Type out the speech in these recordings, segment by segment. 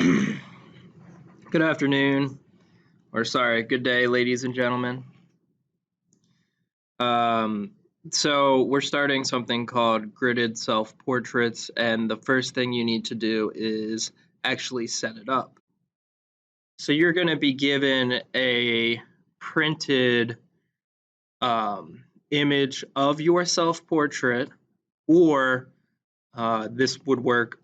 Good afternoon, or sorry, good day, ladies and gentlemen. So we're starting something called gridded self-portraits, and the first thing you need to do is actually set it up. So you're going to be given a printed image of your self-portrait, or this would work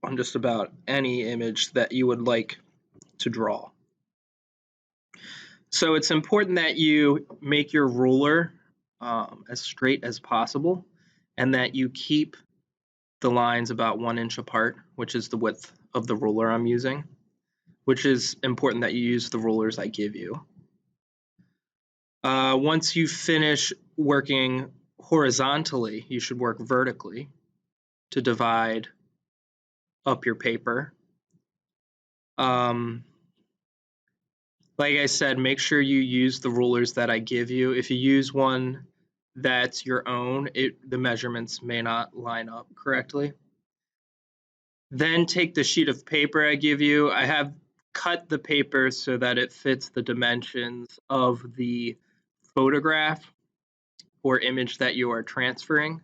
on just about any image that you would like to draw. So it's important that you make your ruler as straight as possible, and that you keep the lines about 1 inch apart, which is the width of the ruler I'm using, which is important that you use the rulers I give you. Once you finish working horizontally, you should work vertically to divide up your paper. Like I said, make sure you use the rulers that I give you. If you use one that's your own, the measurements may not line up correctly. Then take the sheet of paper I give you. I have cut the paper so that it fits the dimensions of the photograph or image that you are transferring.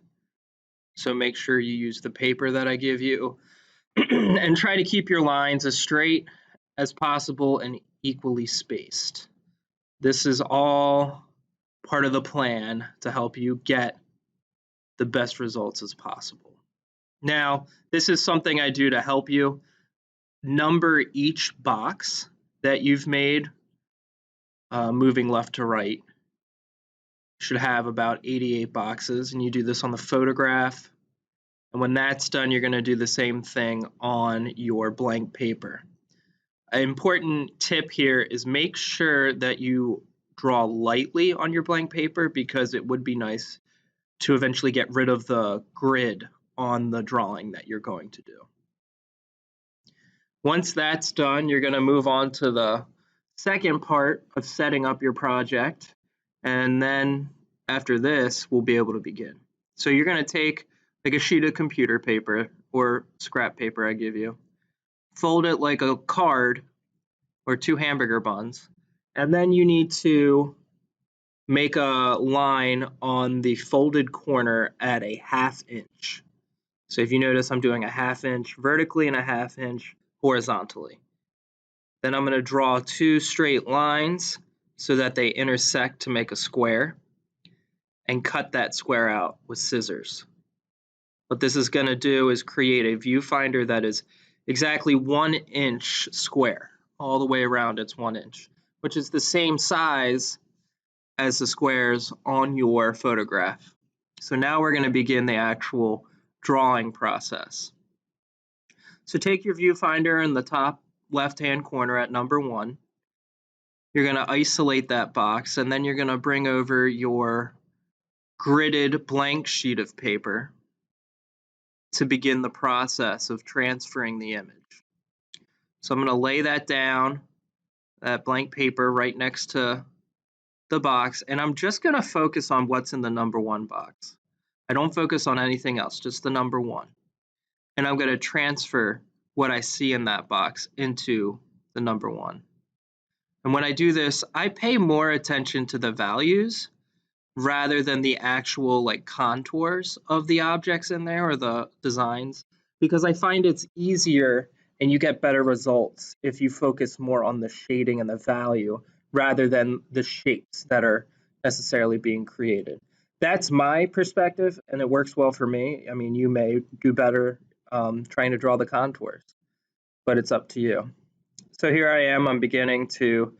So make sure you use the paper that I give you and try to keep your lines as straight as possible and equally spaced. This is all part of the plan to help you get the best results as possible. Now, this is something I do to help you. Number each box that you've made, moving left to right. Should have about 88 boxes, and you do this on the photograph. And when that's done, you're going to do the same thing on your blank paper. An important tip here is make sure that you draw lightly on your blank paper, because it would be nice to eventually get rid of the grid on the drawing that you're going to do. Once that's done, you're going to move on to the second part of setting up your project, and then after this, we'll be able to begin. So you're going to take like a sheet of computer paper or scrap paper I give you, fold it like a card or 2 hamburger buns, and then you need to make a line on the folded corner at a 1/2 inch. So if you notice, I'm doing a 1/2 inch vertically and a 1/2 inch horizontally. Then I'm going to draw 2 straight lines so that they intersect to make a square, and cut that square out with scissors. What this is going to do is create a viewfinder that is exactly 1 inch square. All the way around it's 1 inch, which is the same size as the squares on your photograph. So now we're going to begin the actual drawing process. So take your viewfinder in the top left-hand corner at number 1. You're going to isolate that box, and then you're going to bring over your gridded blank sheet of paper to begin the process of transferring the image. So I'm going to lay that down, that blank paper, right next to the box, and I'm just going to focus on what's in the number 1 box. I don't focus on anything else, just the number 1. And I'm going to transfer what I see in that box into the number 1. And when I do this, I pay more attention to the values rather than the actual like contours of the objects in there or the designs, because I find it's easier and you get better results if you focus more on the shading and the value rather than the shapes that are necessarily being created. That's my perspective, and it works well for me. I mean, you may do better trying to draw the contours, but it's up to you. So here I am, I'm beginning to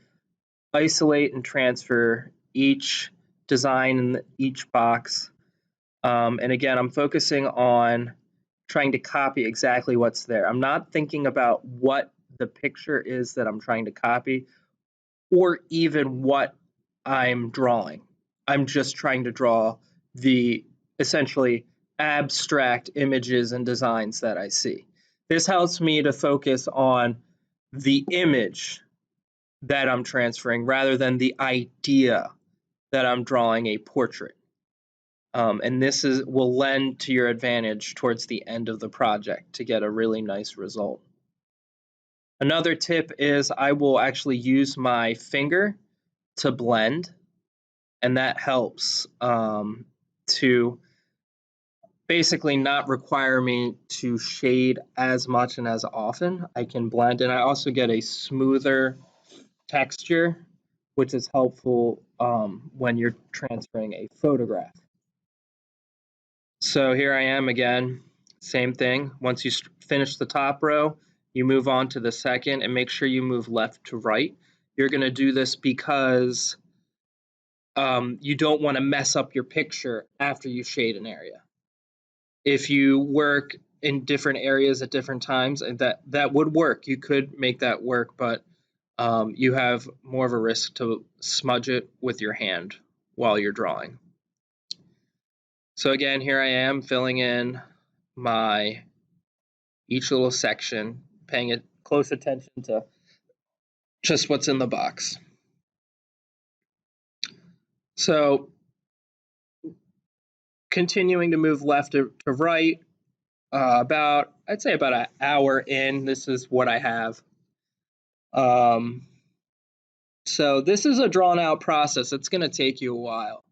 isolate and transfer each design in each box. And again, I'm focusing on trying to copy exactly what's there. I'm not thinking about what the picture is that I'm trying to copy or even what I'm drawing. I'm just trying to draw the essentially abstract images and designs that I see. This helps me to focus on the image that I'm transferring rather than the idea that I'm drawing a portrait. And this will lend to your advantage towards the end of the project to get a really nice result. Another tip is I will actually use my finger to blend, and that helps to basically not require me to shade as much and as often. I can blend, and I also get a smoother texture, which is helpful when you're transferring a photograph. So here I am again, same thing. Once you finish the top row, you move on to the second and make sure you move left to right. You're going to do this because you don't want to mess up your picture after you shade an area. If you work in different areas at different times, and that would work. You could make that work, but you have more of a risk to smudge it with your hand while you're drawing. So again, here I am filling in my each little section, paying close attention to just what's in the box. So continuing to move left to right, I'd say about an hour in, this is what I have. So this is a drawn out process. It's going to take you a while.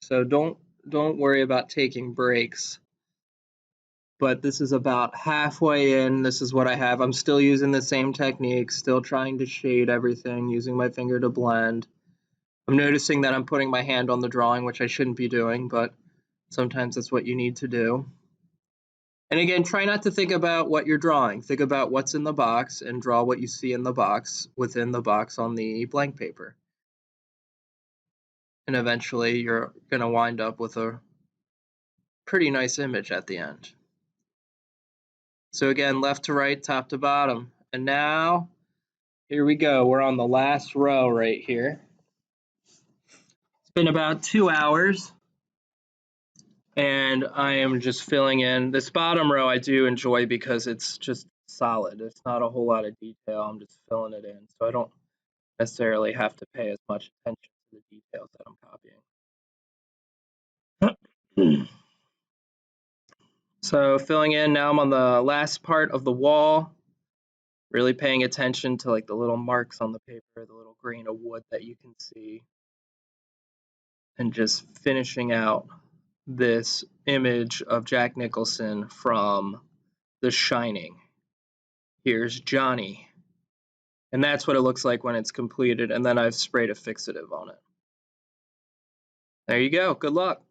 So don't worry about taking breaks. But this is about halfway in. This is what I have. I'm still using the same technique, still trying to shade everything, using my finger to blend. I'm noticing that I'm putting my hand on the drawing, which I shouldn't be doing, but sometimes that's what you need to do. And again, try not to think about what you're drawing. Think about what's in the box and draw what you see in the box within the box on the blank paper. And eventually you're going to wind up with a pretty nice image at the end. So again, left to right, top to bottom. And now, here we go. We're on the last row right here. It's been about 2 hours, and I am just filling in. This bottom row I do enjoy because it's just solid. It's not a whole lot of detail. I'm just filling it in, so I don't necessarily have to pay as much attention to the details that I'm copying. So filling in, now I'm on the last part of the wall, really paying attention to like the little marks on the paper, the little grain of wood that you can see, and just finishing out this image of Jack Nicholson from The Shining. Here's Johnny. And that's what it looks like when it's completed, and then I've sprayed a fixative on it. There you go. Good luck.